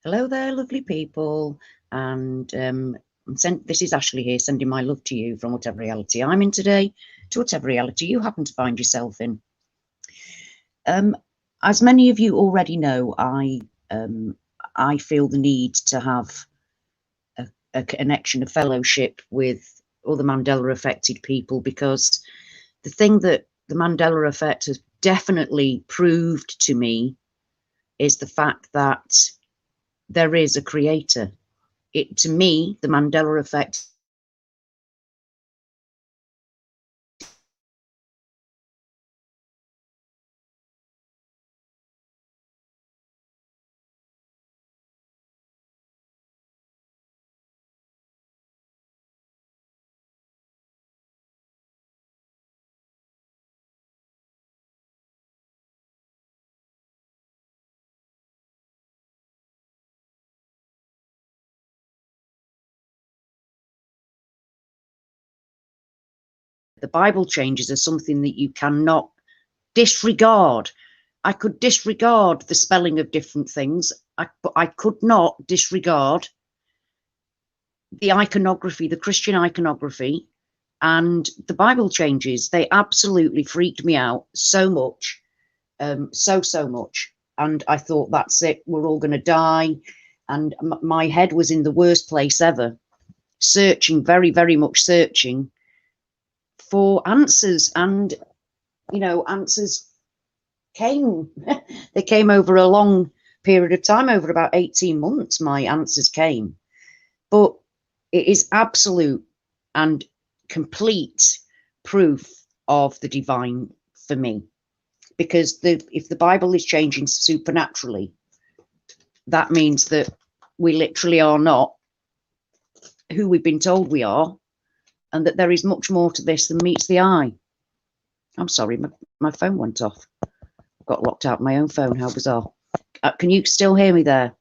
Hello there, lovely people. And this is Ashley here, sending my love to you from whatever reality I'm in today to whatever reality you happen to find yourself in. As many of you already know, I feel the need to have a connection, a fellowship with all the Mandela affected people, because the thing that the Mandela effect has definitely proved to me is the fact that there is a creator. To me, the Mandela effect the Bible changes are something that you cannot disregard. I could disregard the spelling of different things, but I could not disregard the iconography, the Christian iconography, and the Bible changes. They absolutely freaked me out so much, so much. And I thought, that's it, we're all going to die. And my head was in the worst place ever, searching, very, very much searching for answers. And, you know, answers came. They came over a long period of time, over about 18 months, my answers came. But it is absolute and complete proof of the divine for me, because if the Bible is changing supernaturally, that means that we literally are not who we've been told we are, and that there is much more to this than meets the eye. I'm sorry, my phone went off. Got locked out of my own phone. How bizarre. Can you still hear me there?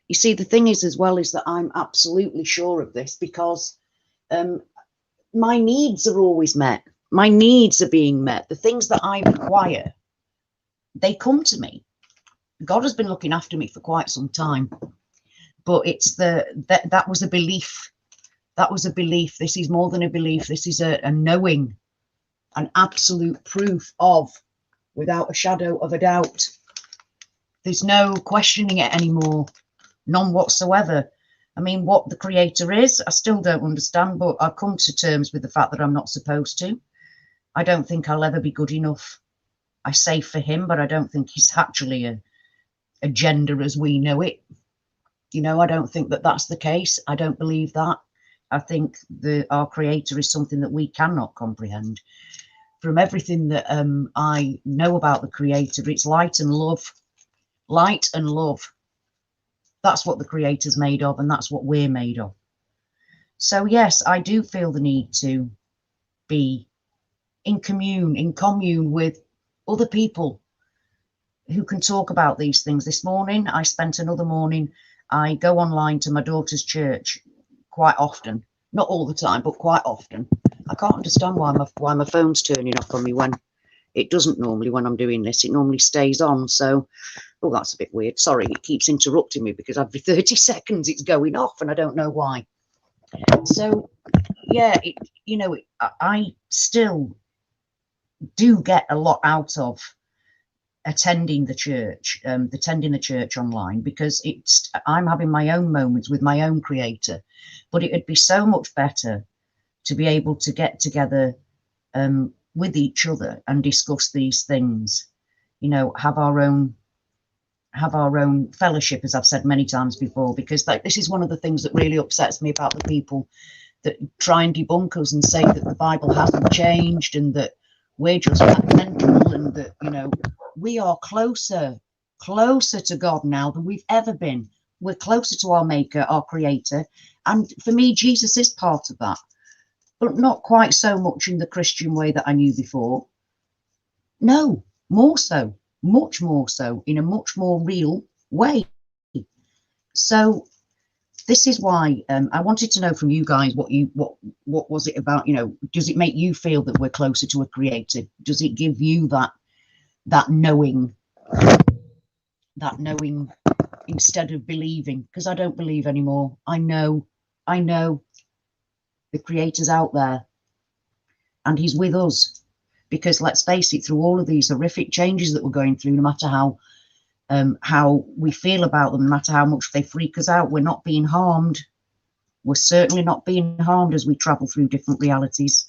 You see, the thing is as well is that I'm absolutely sure of this, because my needs are always met. My needs are being met. The things that I require, they come to me. God has been looking after me for quite some time, but it's that was a belief. That was a belief. This is more than a belief. This is a knowing, an absolute proof of, without a shadow of a doubt. There's no questioning it anymore, none whatsoever. I mean, what the creator is, I still don't understand, but I've come to terms with the fact that I'm not supposed to. I don't think I'll ever be good enough. I say for him, but I don't think he's actually a gender as we know it. You know, I don't think that that's the case. I don't believe that. I think our creator is something that we cannot comprehend. From everything that I know about the creator, it's light and love. Light and love. That's what the creator's made of, and that's what we're made of. So yes, I do feel the need to be in commune with other people who can talk about these things. This morning, I spent another morning, I go online to my daughter's church quite often, not all the time, but quite often. I can't understand why my phone's turning off on me when it doesn't normally. When I'm doing this, it normally stays on. So, oh, that's a bit weird. Sorry, it keeps interrupting me because every 30 seconds it's going off, and I don't know why. So, yeah, I still do get a lot out of attending the church, online, because I'm having my own moments with my own creator. But it would be so much better to be able to get together with each other and discuss these things, you know, have our own fellowship, as I've said many times before, because this is one of the things that really upsets me about the people that try and debunk us and say that the Bible hasn't changed and that we're just mental, and that, you know, we are closer to God now than we've ever been. We're closer to our maker, our creator. And for me, Jesus is part of that, but not quite so much in the Christian way that I knew before. No, more so, much more so, in a much more real way. So this is why I wanted to know from you guys what was it about, you know, does it make you feel that we're closer to a creator? Does it give you that knowing? that knowing instead of believing, because I don't believe anymore. I know the Creator's out there and he's with us, because let's face it, through all of these horrific changes that we're going through, no matter how we feel about them, no matter how much they freak us out, we're not being harmed. We're certainly not being harmed as we travel through different realities.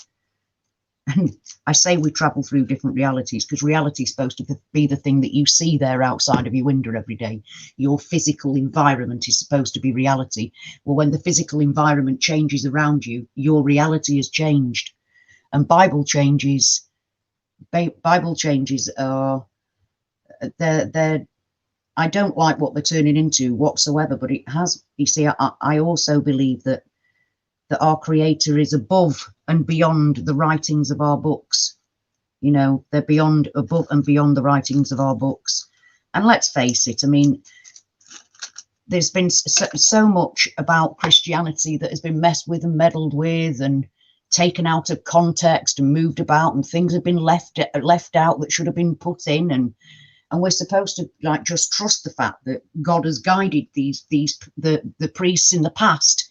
And I say we travel through different realities because reality is supposed to be the thing that you see there outside of your window every day. Your physical environment is supposed to be reality. Well, when the physical environment changes around you, your reality has changed. And Bible changes are, they're I don't like what they're turning into whatsoever, but it has, you see, I also believe that our Creator is above and beyond the writings of our books. You know, they're above and beyond the writings of our books. And let's face it, I mean, there's been so much about Christianity that has been messed with and meddled with and taken out of context and moved about, and things have been left out that should have been put in, and we're supposed to like just trust the fact that God has guided the priests in the past.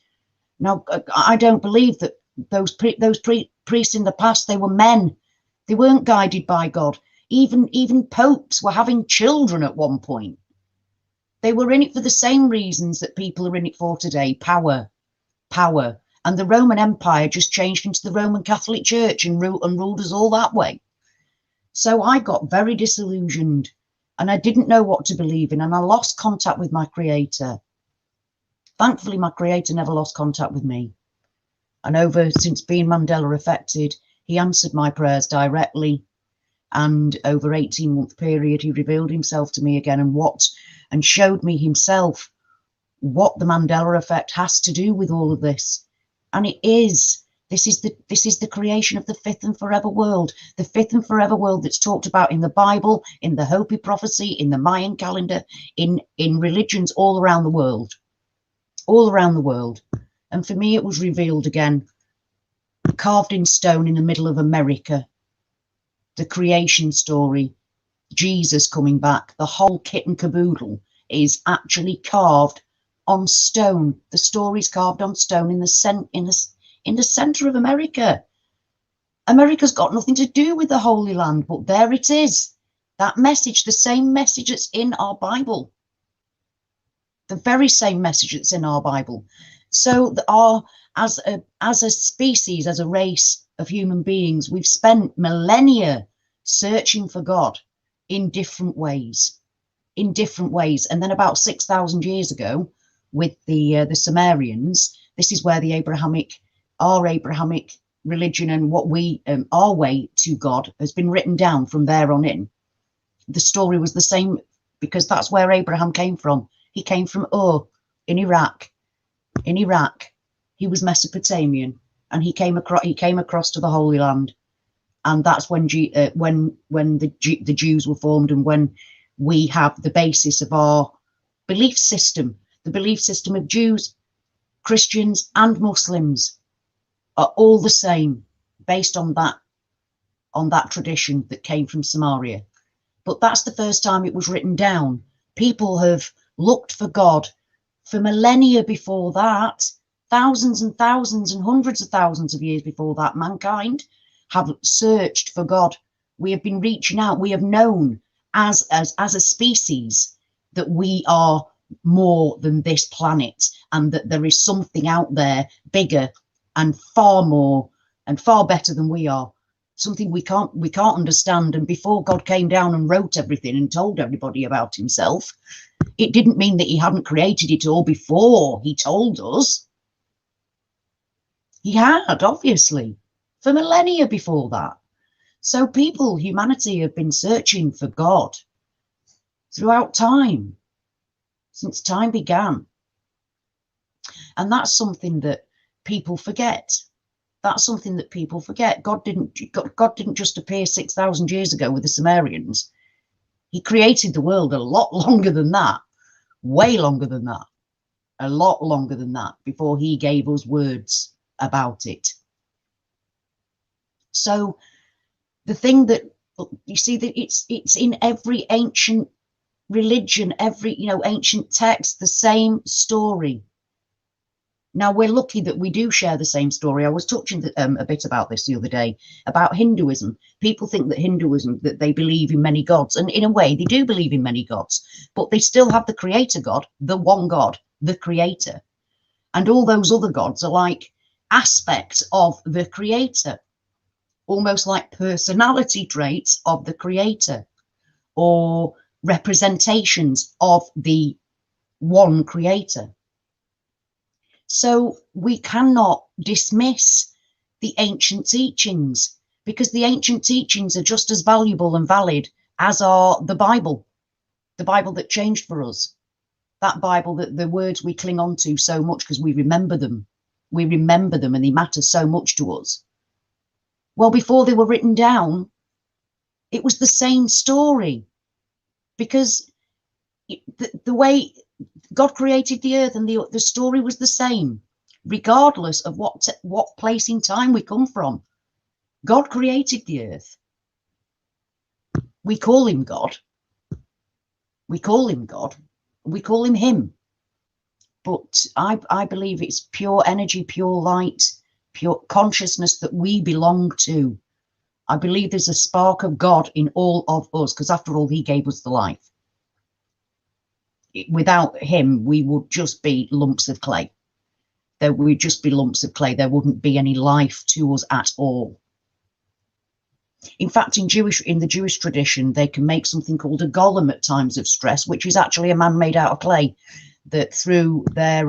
Now, I don't believe that those priests in the past, they were men. They weren't guided by God. Even popes were having children at one point. They were in it for the same reasons that people are in it for today: power. And the Roman Empire just changed into the Roman Catholic Church and ruled us all that way. So I got very disillusioned, and I didn't know what to believe in, and I lost contact with my Creator. Thankfully, my Creator never lost contact with me. And since being Mandela affected, he answered my prayers directly. And over 18-month period, he revealed himself to me again, and showed me himself what the Mandela effect has to do with all of this. And this is the creation of the fifth and forever world, the fifth and forever world that's talked about in the Bible, in the Hopi prophecy, in the Mayan calendar, in religions all around the world. And for me, it was revealed again, carved in stone in the middle of America. The creation story, Jesus coming back, the whole kit and caboodle is actually carved on stone. The story's carved on stone in the center of America. America's got nothing to do with the Holy Land, but there it is. That message, the same message that's in our Bible. The very same message that's in our Bible. So as a species, as a race of human beings, we've spent millennia searching for God in different ways. And then about 6,000 years ago, with the Sumerians, this is where our Abrahamic religion and what our way to God has been written down from there on in. The story was the same, because that's where Abraham came from. He came from Ur in Iraq. He was Mesopotamian, and he came across to the Holy Land, and that's when the Jews were formed, and when we have the basis of our belief system. The belief system of Jews, Christians, and Muslims are all the same, based on that tradition that came from Samaria. But that's the first time it was written down. People have looked for God for millennia before that. Thousands and thousands and hundreds of thousands of years before that, mankind have searched for God. We have been reaching out. We have known as a species that we are more than this planet, and that there is something out there bigger and far more and far better than we are. Something we can't understand. And before God came down and wrote everything and told everybody about himself, it didn't mean that he hadn't created it all before he told us. He had, obviously, for millennia before that. So humanity have been searching for God throughout time, since time began. And that's something that people forget. God didn't just appear 6,000 years ago with the Sumerians. He created the world a lot longer than that, way longer than that, a lot longer than that, before he gave us words about it. So the thing that you see, that it's in every ancient religion, every, ancient text, the same story. Now, we're lucky that we do share the same story. I was touching a bit about this the other day, about Hinduism. People think that Hinduism, that they believe in many gods. And in a way, they do believe in many gods, but they still have the creator God, the one God, the creator. And all those other gods are like aspects of the creator, almost like personality traits of the creator, or representations of the one creator. So we cannot dismiss the ancient teachings, because the ancient teachings are just as valuable and valid as are the Bible that changed for us. That Bible, that the words we cling on to so much because we remember them. We remember them and they matter so much to us. Well, before they were written down, it was the same story, because the way God created the earth and the story was the same, regardless of what place in time we come from. God created the earth. We call him God. We call him God. We call him him. But I believe it's pure energy, pure light, pure consciousness that we belong to. I believe there's a spark of God in all of us, because after all, he gave us the life. Without him, we would just be lumps of clay. There would just be lumps of clay. There wouldn't be any life to us at all. In fact, in the Jewish tradition, they can make something called a golem at times of stress, which is actually a man made out of clay, that through their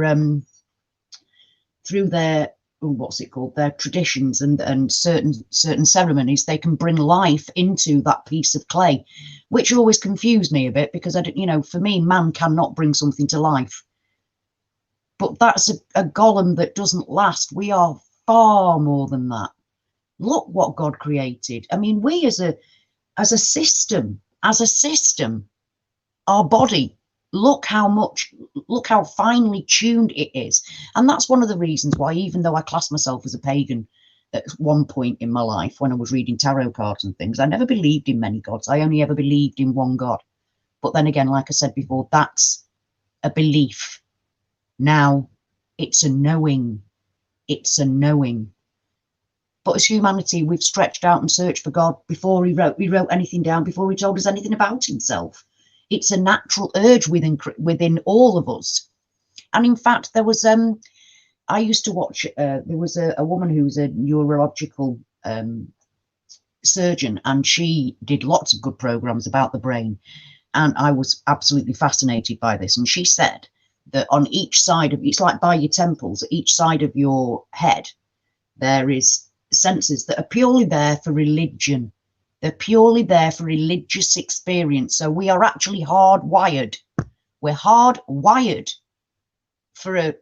what's it called, their traditions and certain ceremonies, they can bring life into that piece of clay, which always confused me a bit, because I don't, for me, man cannot bring something to life. But that's a golem that doesn't last. We are far more than that. Look what God created. I mean, we as a system, our body, look how finely tuned it is. And that's one of the reasons why, even though I class myself as a pagan at one point in my life, when I was reading tarot cards and things, I never believed in many gods. I only ever believed in one God. But then again, like I said before, that's a belief. Now it's a knowing. It's a knowing. But as humanity, we've stretched out and searched for God before he wrote anything down, before he told us anything about himself. It's a natural urge within all of us. And in fact, there was I used to watch. There was a woman who was a neurological surgeon, and she did lots of good programs about the brain. And I was absolutely fascinated by this. And she said that on each side of, it's like by your temples, at each side of your head, there is senses that are purely there for religion. They're purely there for religious experience. So we are actually hardwired. We're hardwired for a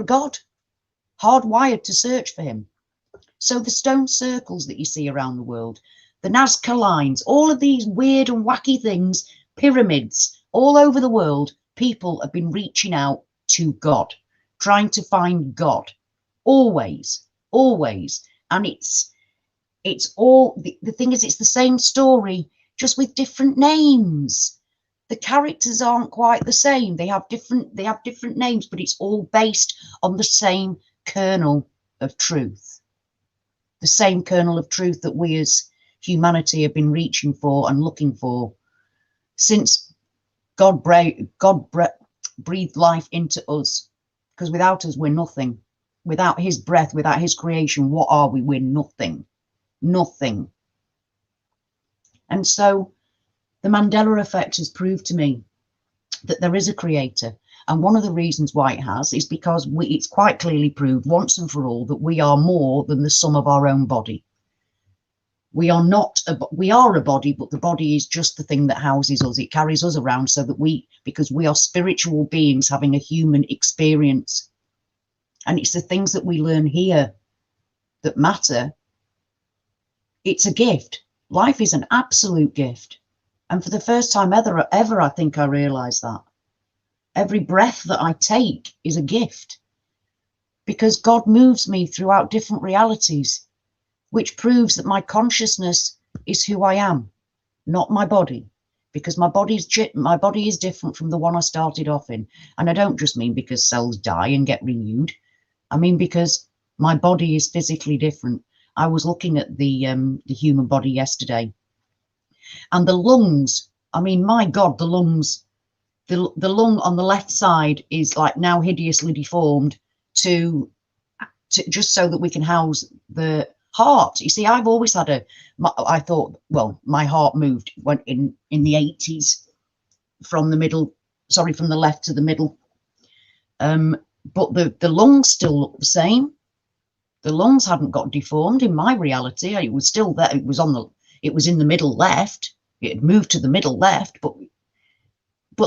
God, hardwired to search for him. So the stone circles that you see around the world, the Nazca lines, all of these weird and wacky things, pyramids all over the world, people have been reaching out to God, trying to find God, always. And it's all, the thing is, it's the same story, just with different names. The characters aren't quite the same. They have different names, but it's all based on the same kernel of truth. The same kernel of truth that we as humanity have been reaching for and looking for since God breathed life into us. Because without us, we're nothing. Without his breath, without his creation, what are we? We're nothing. Nothing. And so the Mandela effect has proved to me that there is a creator. And one of the reasons why it has is because it's quite clearly proved once and for all that we are more than the sum of our own body. We are a body, but the body is just the thing that houses us. It carries us around so that because we are spiritual beings having a human experience. And it's the things that we learn here that matter. It's a gift. Life is an absolute gift. And for the first time ever, I think I realized that. Every breath that I take is a gift, because God moves me throughout different realities, which proves that my consciousness is who I am, not my body. because my body is different from the one I started off in. And I don't just mean because cells die and get renewed. I mean because my body is physically different. I was looking at the human body yesterday, and the lungs. I mean, my God, the lungs. The lung on the left side is like now hideously deformed to just so that we can house the heart. You see, I've always had I thought, well, my heart moved when in the 80s from the left to the middle. But the lungs still look the same. The lungs hadn't got deformed in my reality. It was still there. It was in the middle left. It had moved to the middle left, but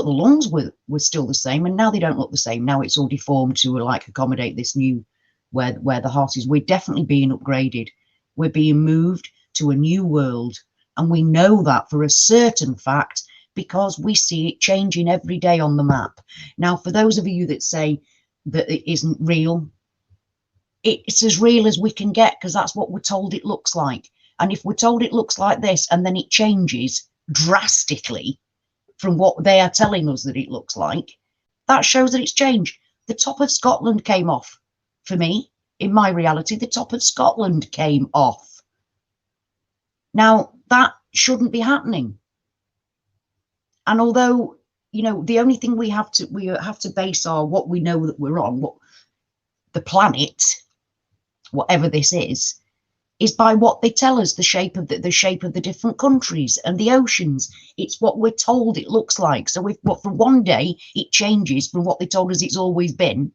the lungs were still the same, and now they don't look the same. Now it's all deformed to like accommodate this new where the heart is. We're definitely being upgraded. We're being moved to a new world, and we know that for a certain fact because we see it changing every day on the map. Now, for those of you that say that it isn't real, it's as real as we can get, because that's what we're told it looks like. And if we're told it looks like this and then it changes drastically from what they are telling us that it looks like, that shows that it's changed. The top of Scotland came off for me. In my reality, the top of Scotland came off. Now, that shouldn't be happening. And although, you know, the only thing we have to base our what we know that we're on, what the planet, whatever this is by what they tell us, the shape of the different countries and the oceans. It's what we're told it looks like. So if from one day it changes from what they told us it's always been,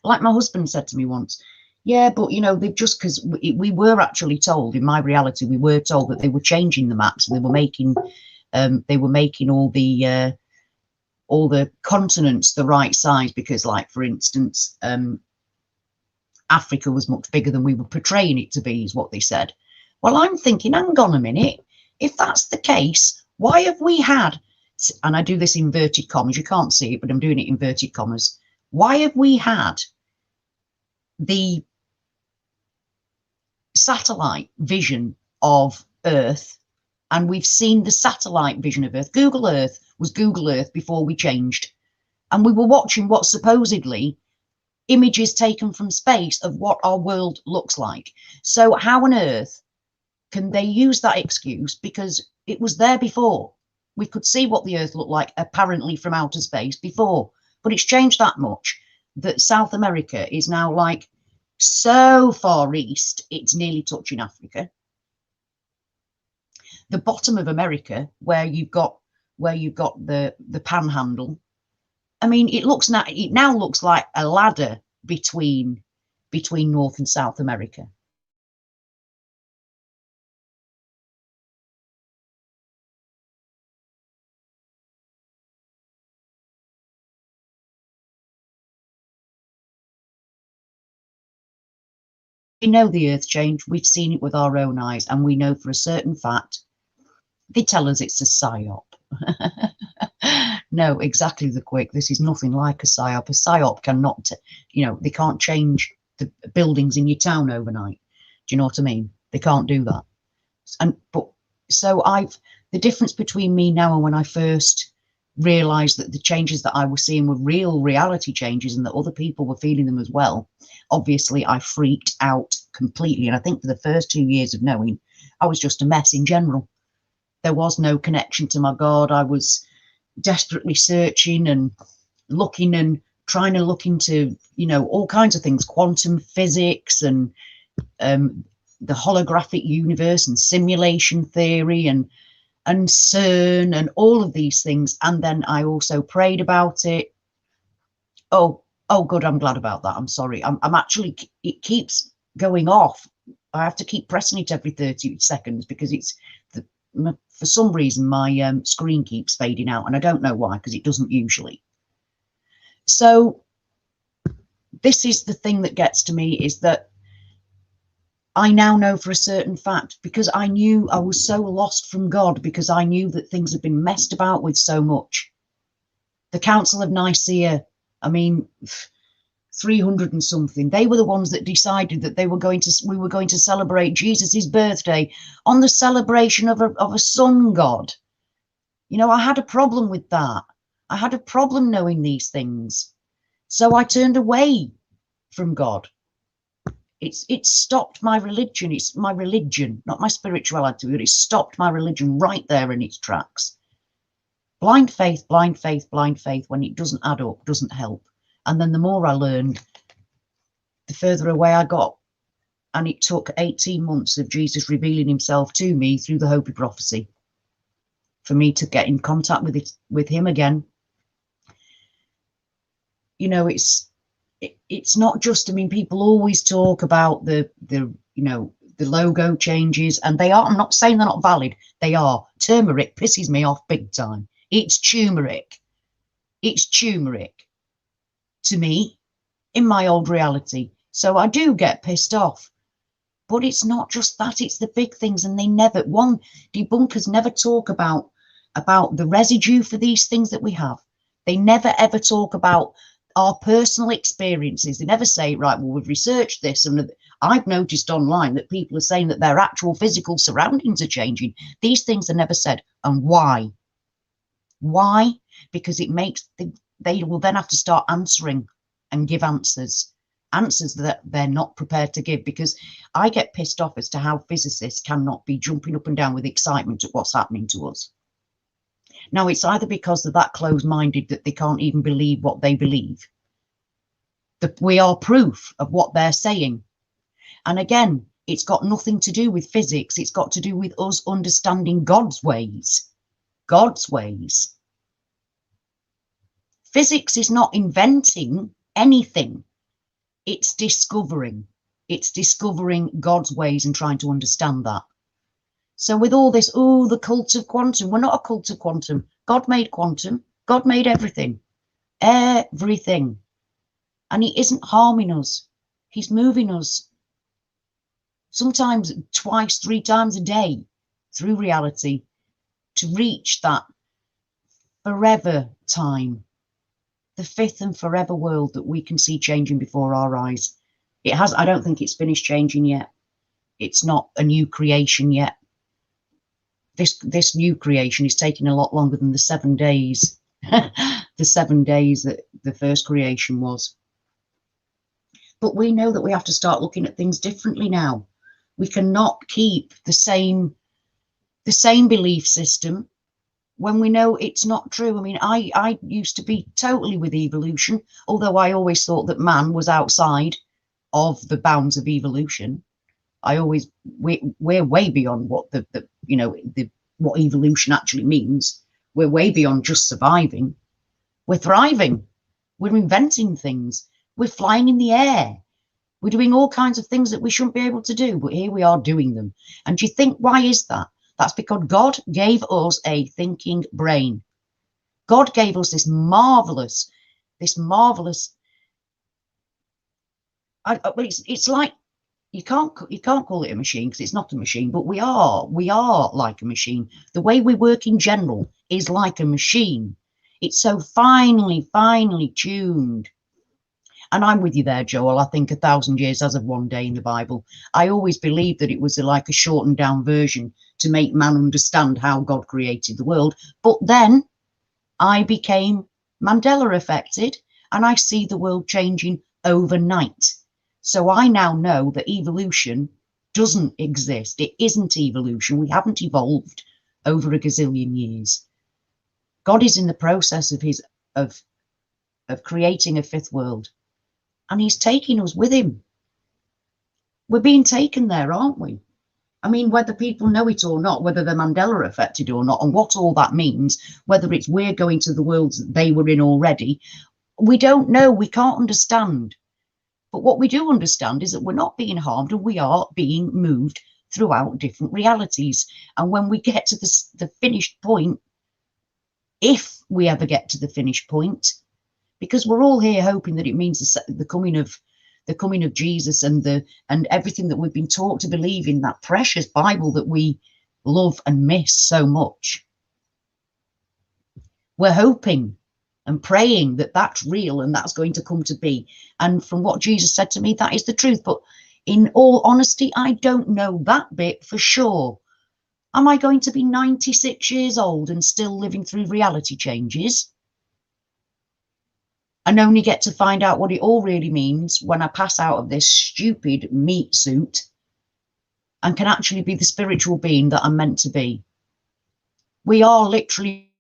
like my husband said to me once, yeah, but you know, they've just, because we were actually told, in my reality, we were told that they were changing the maps and they were making all the continents the right size, because like, for instance, Africa was much bigger than we were portraying it to be, is what they said. Well, I'm thinking, hang on a minute. If that's the case, why have we had, and I do this in inverted commas, you can't see it, but I'm doing it in inverted commas. Why have we had the satellite vision of Earth, and we've seen the satellite vision of Earth? Google Earth was Google Earth before we changed. And we were watching what supposedly images taken from space of what our world looks like. So how on earth can they use that excuse? Because it was there before. We could see what the Earth looked like apparently from outer space before, but it's changed that much that South America is now like so far east, it's nearly touching Africa. The bottom of America, where you've got the panhandle, I mean, it now looks like a ladder between North and South America. We know the Earth changed. We've seen it with our own eyes, and we know for a certain fact. They tell us it's a psyop. No, exactly, the quick. This is nothing like a psyop. A psyop cannot, you know, they can't change the buildings in your town overnight. Do you know what I mean? They can't do that. The difference between me now and when I first realized that the changes that I was seeing were real reality changes and that other people were feeling them as well, obviously I freaked out completely. And I think for the first 2 years of knowing, I was just a mess in general. There was no connection to my God. I was desperately searching and looking and trying to look into, you know, all kinds of things, quantum physics and the holographic universe and simulation theory and CERN and all of these things. And then I also prayed about it. Oh, good. I'm glad about that. I'm sorry. I'm actually, it keeps going off. I have to keep pressing it every 30 seconds because it's for some reason my screen keeps fading out, and I don't know why, because it doesn't usually. So this is the thing that gets to me, is that I now know for a certain fact, because I knew I was so lost from God, because I knew that things had been messed about with so much. The Council of Nicaea, I mean, 300 and something, they were the ones that decided that we were going to celebrate Jesus's birthday on the celebration of a sun god. You know, I had a problem with that. I had a problem knowing these things. So I turned away from God. It's stopped my religion. It's my religion, not my spirituality, but it's stopped my religion right there in its tracks. Blind faith, blind faith, blind faith, when it doesn't add up, doesn't help. And then the more I learned, the further away I got. And it took 18 months of Jesus revealing himself to me through the Hopi prophecy for me to get in contact with him again. You know, it's not just, I mean, people always talk about the you know, the logo changes, and they are, I'm not saying they're not valid, they are. Turmeric pisses me off big time. It's turmeric. It's turmeric to me in my old reality. So I do get pissed off. But it's not just that, it's the big things, and they never, debunkers never talk about the residue for these things that we have. They never ever talk about our personal experiences. They never say, right, well, we've researched this, and I've noticed online that people are saying that their actual physical surroundings are changing. These things are never said. And why? Why? Because it makes, they will then have to start answering and give answers that they're not prepared to give, because I get pissed off as to how physicists cannot be jumping up and down with excitement at what's happening to us. Now, it's either because they're that close-minded that they can't even believe what they believe. That we are proof of what they're saying. And again, it's got nothing to do with physics. It's got to do with us understanding God's ways. God's ways. Physics is not inventing anything. It's discovering. It's discovering God's ways and trying to understand that. So with all this, oh, the cult of quantum, we're not a cult of quantum. God made quantum. God made everything. Everything. And he isn't harming us. He's moving us. Sometimes twice, 3 times a day through reality to reach that forever time. The fifth and forever world that we can see changing before our eyes. It has, I don't think it's finished changing yet. It's not a new creation yet. This new creation is taking a lot longer than the 7 days. The 7 days that the first creation was. But we know that we have to start looking at things differently now. We cannot keep the same belief system when we know it's not true. I mean, I used to be totally with evolution, although I always thought that man was outside of the bounds of evolution. We're way beyond what what evolution actually means. We're way beyond just surviving. We're thriving. We're inventing things. We're flying in the air. We're doing all kinds of things that we shouldn't be able to do, but here we are doing them. And do you think, why is that? That's because God gave us a thinking brain. God gave us this marvelous, it's like, you can't call it a machine because it's not a machine, but we are like a machine. The way we work in general is like a machine. It's so finely tuned. And I'm with you there, Joel. I think 1,000 years as of one day in the Bible. I always believed that it was like a shortened down version to make man understand how God created the world. But then I became Mandela affected, and I see the world changing overnight. So I now know that evolution doesn't exist. It isn't evolution. We haven't evolved over a gazillion years. God is in the process of creating a fifth world. And he's taking us with him. We're being taken there, aren't we? I mean, whether people know it or not, whether they're Mandela affected or not, and what all that means, whether it's we're going to the worlds that they were in already, we don't know. We can't understand. But what we do understand is that we're not being harmed, and we are being moved throughout different realities. And when we get to the finished point, if we ever get to the finished point, because we're all here hoping that it means the coming of Jesus and everything that we've been taught to believe in, that precious Bible that we love and miss so much. We're hoping and praying that that's real and that's going to come to be. And from what Jesus said to me, that is the truth. But in all honesty, I don't know that bit for sure. Am I going to be 96 years old and still living through reality changes and only get to find out what it all really means when I pass out of this stupid meat suit and can actually be the spiritual being that I'm meant to be? We are literally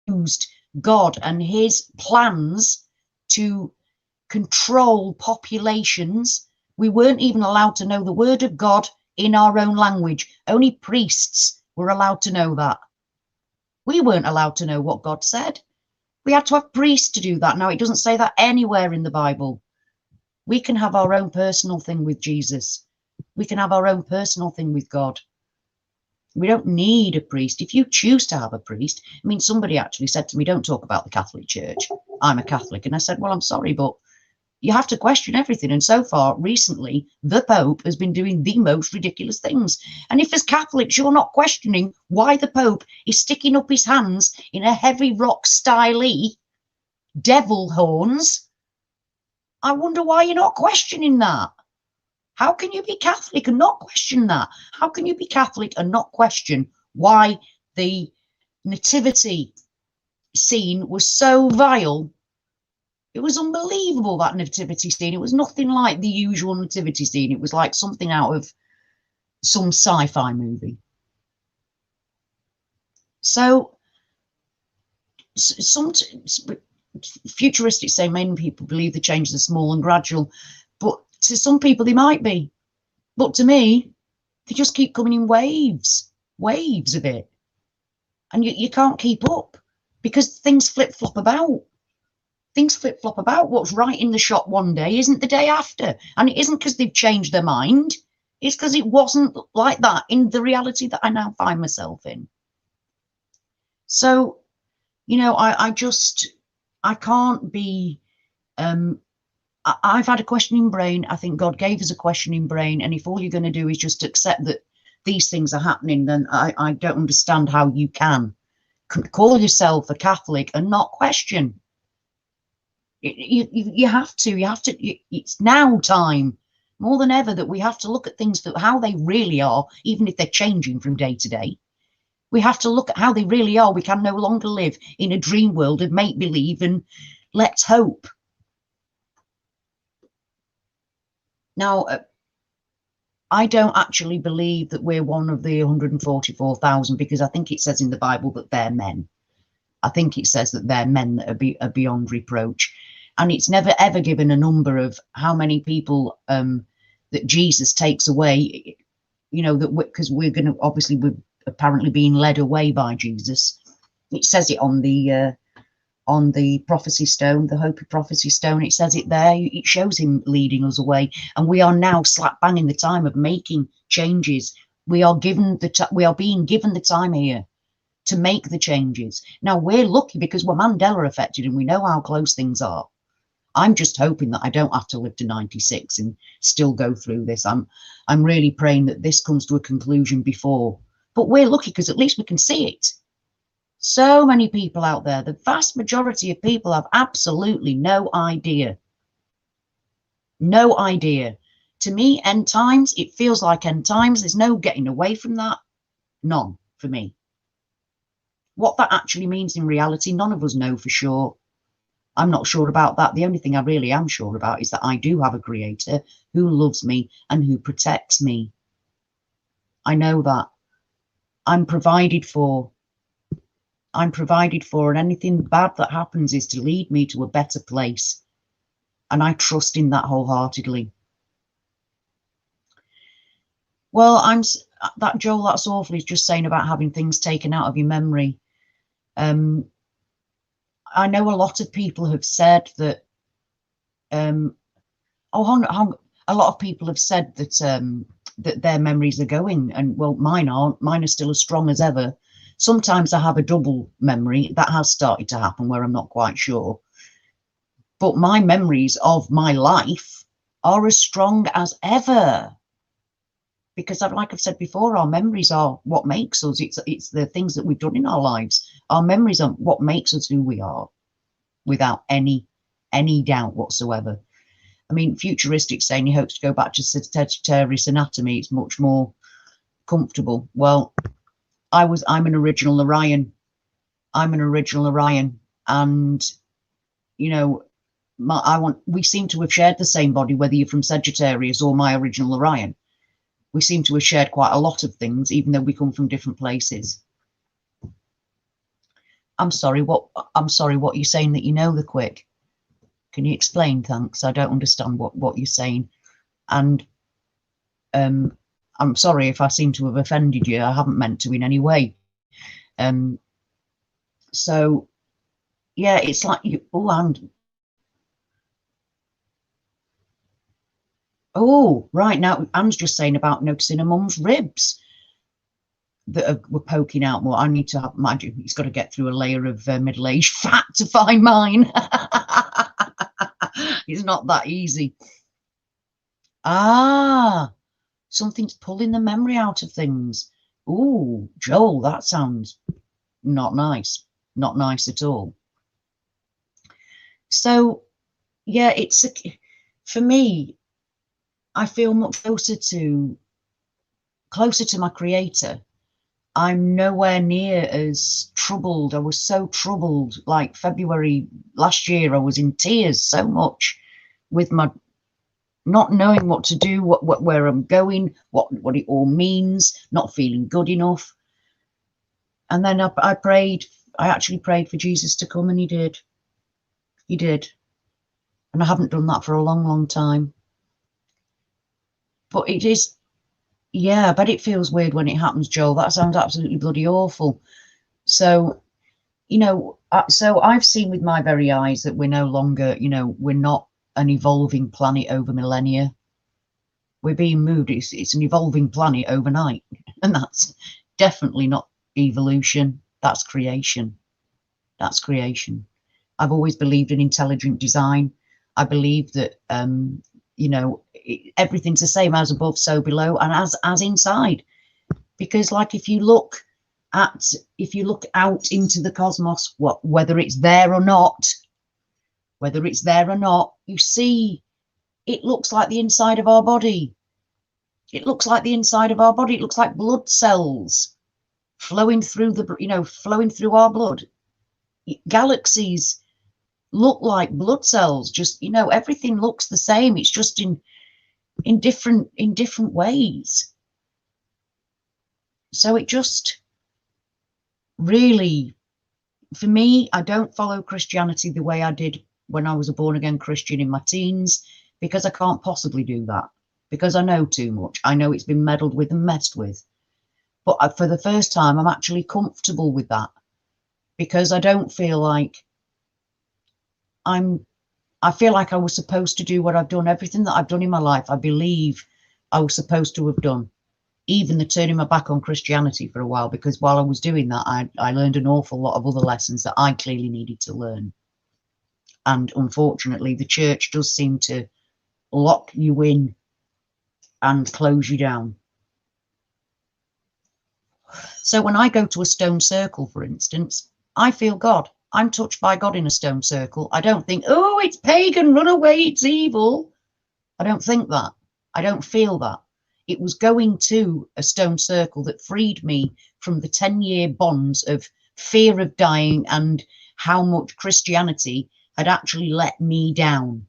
used God and his plans to control populations. We weren't even allowed to know the word of God in our own language. Only priests were allowed to know that. We weren't allowed to know what God said. We had to have priests to do that. Now, it doesn't say that anywhere in the Bible. We can have our own personal thing with Jesus. We can have our own personal thing with God. We don't need a priest. If you choose to have a priest, I mean, somebody actually said to me, don't talk about the Catholic Church. I'm a Catholic. And I said, well, I'm sorry, but you have to question everything. And so far, recently, the Pope has been doing the most ridiculous things. And if as Catholics, you're not questioning why the Pope is sticking up his hands in a heavy rock style-y devil horns, I wonder why you're not questioning that. How can you be Catholic and not question that? How can you be Catholic and not question why the nativity scene was so vile? It was unbelievable, that nativity scene. It was nothing like the usual nativity scene. It was like something out of some sci-fi movie. So some futuristics say many people believe the changes are small and gradual, but to some people they might be. But to me, they just keep coming in waves of it. And you can't keep up because things flip-flop about. Things flip-flop about. What's right in the shop one day isn't the day after. And it isn't because they've changed their mind. It's because it wasn't like that in the reality that I now find myself in. So, you know, I can't be, I've had a questioning brain. I think God gave us a questioning brain. And if all you're going to do is just accept that these things are happening, then I don't understand how you can call yourself a Catholic and not question. You have to, it's now time more than ever that we have to look at things for how they really are, even if they're changing from day to day. We have to look at how they really are. We can no longer live in a dream world of make-believe and let's hope. Now, I don't actually believe that we're one of the 144,000 because I think it says in the Bible that they're men. I think it says that they're men that are beyond reproach. And it's never, ever given a number of how many people that Jesus takes away, you know, that because we're going to, obviously, we're apparently being led away by Jesus. It says it on the prophecy stone, the Hopi prophecy stone. It says it there. It shows him leading us away. And we are now slap bang in the time of making changes. We are given we are being given the time here to make the changes. Now, we're lucky because we're Mandela affected and we know how close things are. I'm just hoping that I don't have to live to 96 and still go through this. I'm really praying that this comes to a conclusion before. But we're lucky because at least we can see it. So many people out there, the vast majority of people have absolutely no idea. No idea. To me, end times, it feels like end times. There's no getting away from that. None for me. What that actually means in reality, none of us know for sure. I'm not sure about that. The only thing I really am sure about is that I do have a creator who loves me and who protects me. I know that. I'm provided for. I'm provided for, and anything bad that happens is to lead me to a better place. And I trust in that wholeheartedly. Well, that Joel, that's awful. He's just saying about having things taken out of your memory. I know a lot of people have said that, a lot of people have said that, that their memories are going, and well, mine aren't. Mine are still as strong as ever. Sometimes I have a double memory. That has started to happen where I'm not quite sure. But my memories of my life are as strong as ever. Because like I've said before, our memories are what makes us. It's the things that we've done in our lives. Our memories are what makes us who we are, without any any doubt whatsoever. I mean, futuristic saying he hopes to go back to Sagittarius anatomy, it's much more comfortable. Well, I'm an original Orion. I'm an original Orion, and you know, we seem to have shared the same body, whether you're from Sagittarius or my original Orion. We seem to have shared quite a lot of things, even though we come from different places. I'm sorry, what you're saying that you know the quick? Can you explain? Thanks. I don't understand what you're saying. And I'm sorry if I seem to have offended you. I haven't meant to in any way. So yeah, it's like you. Oh, right now, Anne's just saying about noticing her mum's ribs that were poking out more. I need to have, mind you, he's got to get through a layer of middle-aged fat to find mine. It's not that easy. Ah, something's pulling the memory out of things. Ooh, Joel, that sounds not nice. Not nice at all. So, yeah, for me, I feel much closer to my creator. I'm nowhere near as troubled. I was so troubled, like February last year, I was in tears so much with my not knowing what to do, where I'm going, what it all means, not feeling good enough. And then I actually prayed for Jesus to come, and he did. He did. And I haven't done that for a long, long time. But it is, yeah, I bet it feels weird when it happens, Joel. That sounds absolutely bloody awful. So, you know, so I've seen with my very eyes that we're no longer, you know, we're not an evolving planet over millennia. We're being moved. It's an evolving planet overnight. And that's definitely not evolution. That's creation. That's creation. I've always believed in intelligent design. I believe that, you know, everything's the same, as above, so below, and as inside. Because, like, if you look out into the cosmos, whether it's there or not, you see, it looks like the inside of our body. It looks like the inside of our body. It looks like blood cells flowing through flowing through our blood. Galaxies look like blood cells. Just, you know, everything looks the same. It's just in different ways. So it just really, for me, I don't follow Christianity the way I did when I was a born again Christian in my teens, because I can't possibly do that, because I know too much. I know it's been meddled with and messed with. But for the first time, I'm actually comfortable with that, because I don't feel like I feel like I was supposed to do what I've done. Everything that I've done in my life, I believe I was supposed to have done. Even the turning my back on Christianity for a while, because while I was doing that, I learned an awful lot of other lessons that I clearly needed to learn. And unfortunately, the church does seem to lock you in and close you down. So when I go to a stone circle, for instance, I feel God. I'm touched by God in a stone circle. I don't think, oh, it's pagan, run away, it's evil. I don't think that. I don't feel that. It was going to a stone circle that freed me from the 10-year bonds of fear of dying and how much Christianity had actually let me down.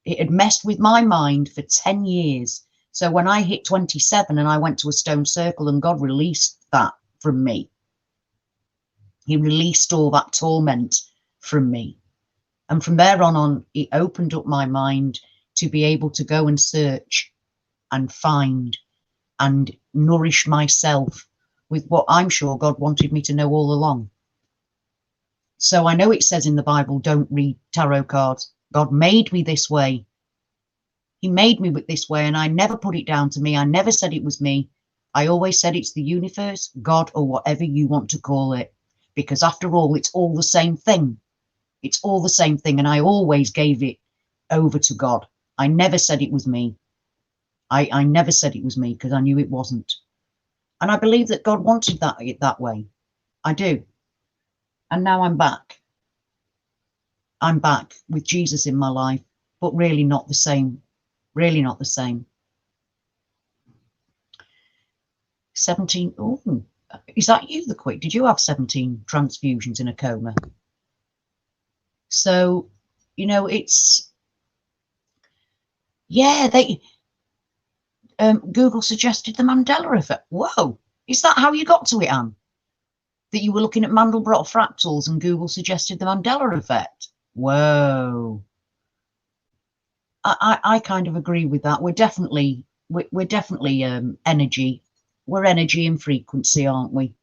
It had messed with my mind for 10 years. So when I hit 27 and I went to a stone circle, and God released that from me, he released all that torment from me. And from there on, it opened up my mind to be able to go and search and find and nourish myself with what I'm sure God wanted me to know all along. So I know it says in the Bible, don't read tarot cards. God made me this way. He made me this way, and I never put it down to me. I never said it was me. I always said it's the universe, God, or whatever you want to call it. Because after all, it's all the same thing. It's all the same thing. And I always gave it over to God. I never said it was me. I never said it was me, because I knew it wasn't. And I believe that God wanted that way. I do. And now I'm back. I'm back with Jesus in my life, but really not the same. Really not the same. 17. Oh, is that you, the quick? Did you have 17 transfusions in a coma? So, you know, it's, yeah, they, Google suggested the Mandela effect. Whoa, is that how you got to it, Anne? That you were looking at Mandelbrot fractals and Google suggested the Mandela effect? Whoa. I kind of agree with that. We're definitely energy. We're energy and frequency, aren't we?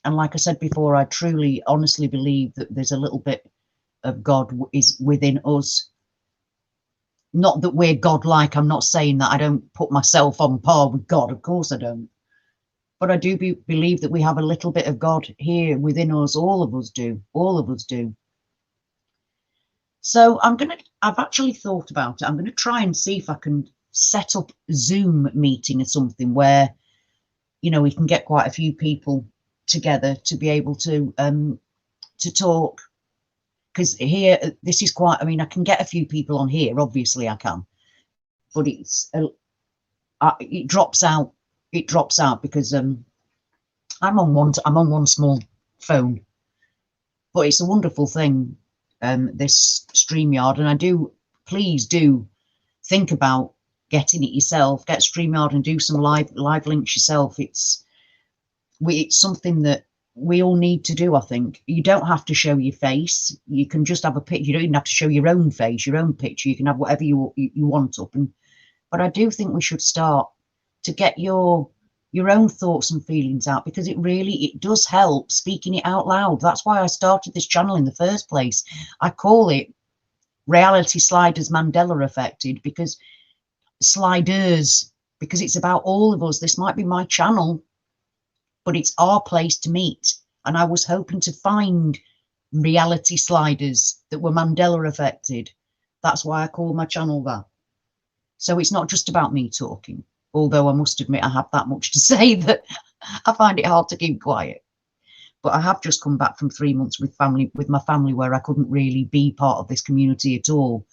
And like I said before, I truly, honestly believe that there's a little bit of God is within us. Not that we're God-like. I'm not saying that. I don't put myself on par with God. Of course I don't. But I do believe that we have a little bit of God here within us. All of us do. All of us do. So I've actually thought about it. I'm going to try and see if I can set up a Zoom meeting or something where, you know, we can get quite a few people together to be able to talk. Because here, this is quite, I mean, I can get a few people on here, obviously I can, but it drops out. It drops out because I'm on one small phone, but it's a wonderful thing, this StreamYard, and please do think about getting it yourself. Get StreamYard and do some live links yourself. It's something that we all need to do. I think you don't have to show your face. You can just have a picture. You don't even have to show your own face, your own picture. You can have whatever you want up. But I do think we should start to get your own thoughts and feelings out, because it does help speaking it out loud. That's why I started this channel in the first place. I call it Reality Sliders Mandela Affected, because it's about all of us. This might be my channel, but it's our place to meet. And I was hoping to find reality sliders that were Mandela affected. That's why I call my channel that. So it's not just about me talking, although I must admit I have that much to say that I find it hard to keep quiet. But I have just come back from 3 months with my family, where I couldn't really be part of this community at all.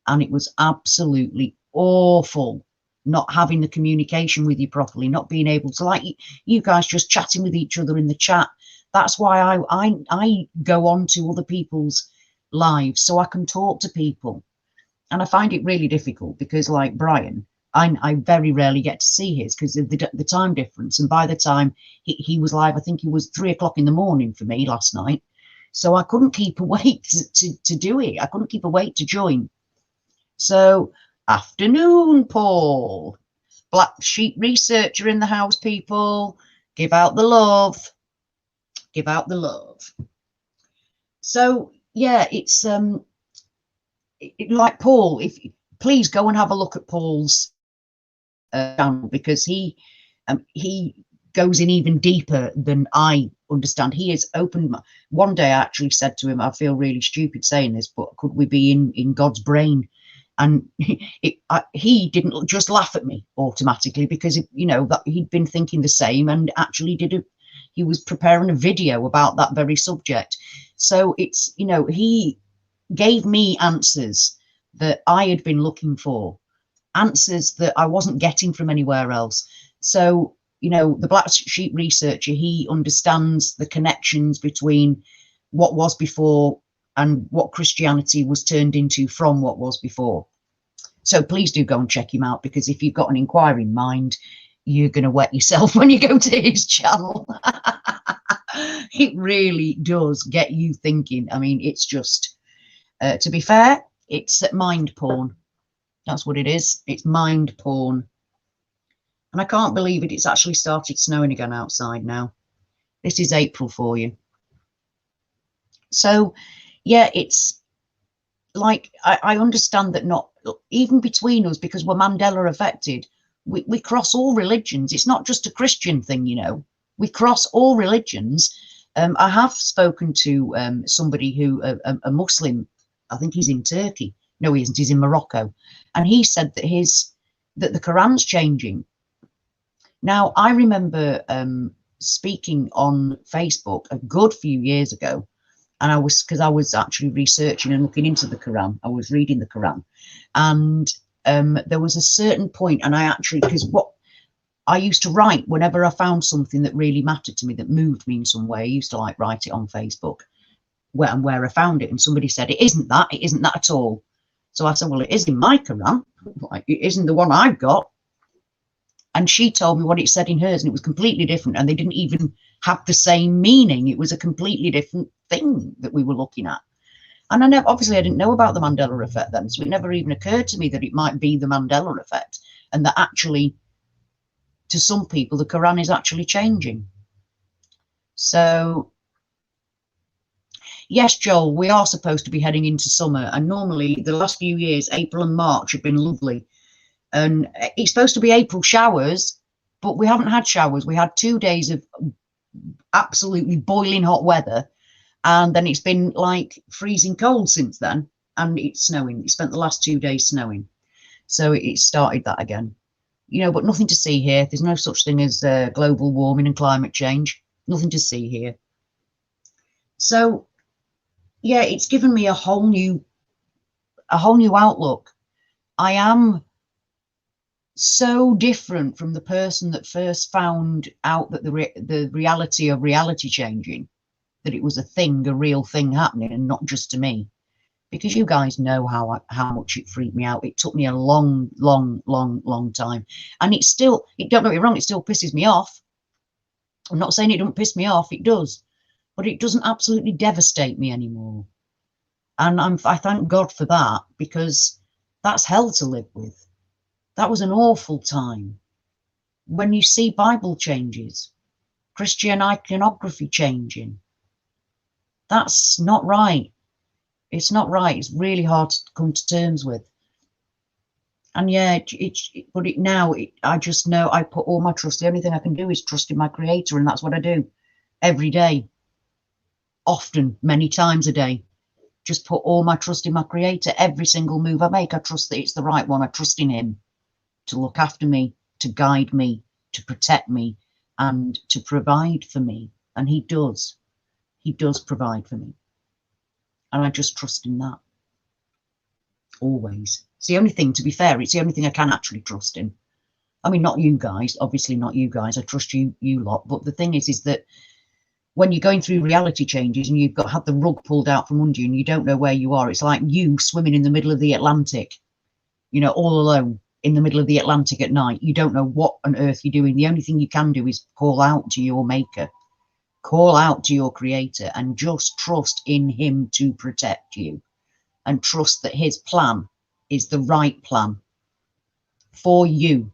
And it was absolutely awful not having the communication with you properly, not being able to, like you guys just chatting with each other in the chat. That's why I go on to other people's lives, so I can talk to people. And I find it really difficult because, like Brian, I very rarely get to see his because of the time difference. And by the time he was live, I think it was 3 o'clock in the morning for me last night. So I couldn't keep awake to do it. I couldn't keep awake to join. So, afternoon, Paul. Black sheep researcher in the house, people. Give out the love. Give out the love. So, yeah, it's like Paul. Please go and have a look at Paul's channel, because he goes in even deeper than I understand. He is open. One day I actually said to him, I feel really stupid saying this, but could we be in God's brain? And he didn't just laugh at me automatically, because you know that he'd been thinking the same, and actually he was preparing a video about that very subject. So it's, you know, he gave me answers that I had been looking for, answers that I wasn't getting from anywhere else. So, you know, the black sheep researcher, he understands the connections between what was before and what Christianity was turned into from what was before. So please do go and check him out, because if you've got an inquiring mind, you're going to wet yourself when you go to his channel. It really does get you thinking. I mean, it's just, to be fair, it's mind porn. That's what it is. It's mind porn. And I can't believe it. It's actually started snowing again outside now. This is April for you. So, yeah, it's like, I understand that not even between us, because we're Mandela affected, we cross all religions. It's not just a Christian thing, you know. We cross all religions. I have spoken to somebody who, a Muslim, I think he's in Turkey. No, he isn't. He's in Morocco. And he said that the Quran's changing. Now, I remember speaking on Facebook a good few years ago, and because I was actually researching and looking into the Quran. I was reading the Quran, and there was a certain point, and I actually, because what I used to write whenever I found something that really mattered to me, that moved me in some way, I used to like write it on Facebook where I found it, and somebody said, it isn't that at all. So I said, well, it is in my Quran, like, it isn't the one I've got. And she told me what it said in hers, and it was completely different, and they didn't even have the same meaning. It was a completely different thing that we were looking at. And obviously I didn't know about the Mandela effect then, so it never even occurred to me that it might be the Mandela effect, and that actually, to some people, the Quran is actually changing. So yes, Joel, we are supposed to be heading into summer, and normally the last few years, April and March have been lovely, and it's supposed to be April showers, but we haven't had showers. We had 2 days of absolutely boiling hot weather, and then it's been like freezing cold since then, and it's snowing. It spent the last 2 days snowing, so it started that again, you know, but nothing to see here. There's no such thing as global warming and climate change. Nothing to see here. So yeah, it's given me a whole new outlook. I am so different from the person that first found out that the reality of reality changing, that it was a thing, a real thing happening, and not just to me. Because you guys know how much it freaked me out. It took me a long time, and it still, don't get me wrong, it still pisses me off. I'm not saying it don't piss me off, it does, but it doesn't absolutely devastate me anymore. And I thank God for that, because that's hell to live with. That was an awful time. When you see Bible changes, Christian iconography changing, that's not right. It's not right. It's really hard to come to terms with. And yeah, I just know I put all my trust. The only thing I can do is trust in my Creator, and that's what I do every day, often, many times a day. Just put all my trust in my Creator. Every single move I make, I trust that it's the right one. I trust in Him to look after me, to guide me, to protect me, and to provide for me. And He does. He does provide for me. And I just trust in that. Always. It's the only thing, to be fair, it's the only thing I can actually trust in. I mean, not you guys, obviously not you guys. I trust you lot. But the thing is that when you're going through reality changes and you've had the rug pulled out from under you and you don't know where you are, it's like you swimming in the middle of the Atlantic, you know, all alone in the middle of the Atlantic at night. You don't know what on earth you're doing. The only thing you can do is call out to your Maker, call out to your Creator, and just trust in Him to protect you, and trust that His plan is the right plan for you,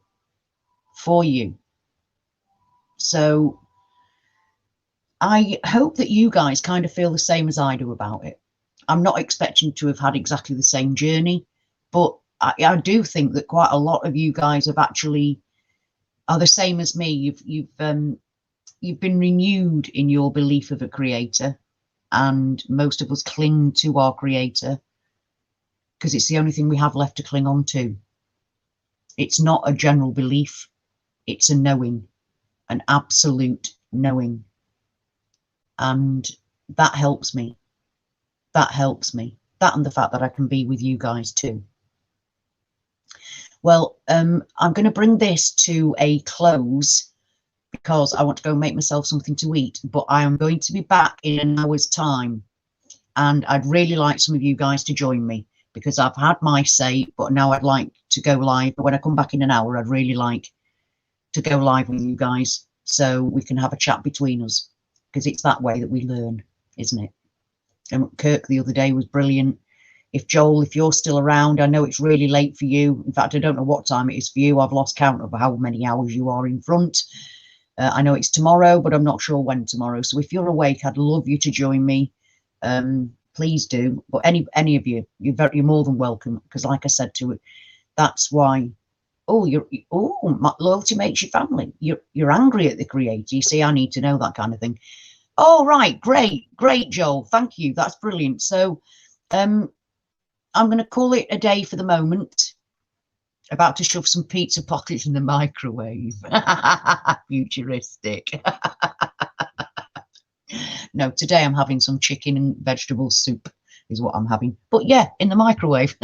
So I hope that you guys kind of feel the same as I do about it. I'm not expecting to have had exactly the same journey, but I do think that quite a lot of you guys have actually are the same as me. You've been renewed in your belief of a Creator, and most of us cling to our Creator because it's the only thing we have left to cling on to. It's not a general belief, it's a knowing, an absolute knowing. And that helps me. That helps me. That and the fact that I can be with you guys too. Well, I'm going to bring this to a close because I want to go and make myself something to eat, but I am going to be back in an hour's time, and I'd really like some of you guys to join me, because I've had my say, but now I'd like to go live. But when I come back in an hour, I'd really like to go live with you guys so we can have a chat between us, because it's that way that we learn, isn't it? And Kirk the other day was brilliant. If Joel, if you're still around, I know it's really late for you. In fact, I don't know what time it is for you. I've lost count of how many hours you are in front. I know it's tomorrow, but I'm not sure when tomorrow. So if you're awake, I'd love you to join me. Please do. But any of you, you're more than welcome. Because like I said to it, that's why. Loyalty makes you family. You're angry at the Creator. You see, I need to know that kind of thing. Oh, right, great, Joel. Thank you. That's brilliant. So, I'm going to call it a day for the moment. About to shove some pizza pockets in the microwave. Futuristic. No, today I'm having some chicken and vegetable soup is what I'm having. But yeah, in the microwave.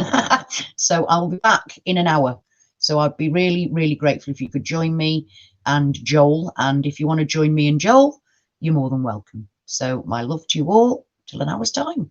So I'll be back in an hour. So I'd be really, really grateful if you could join me and Joel. And if you want to join me and Joel, you're more than welcome. So my love to you all till an hour's time.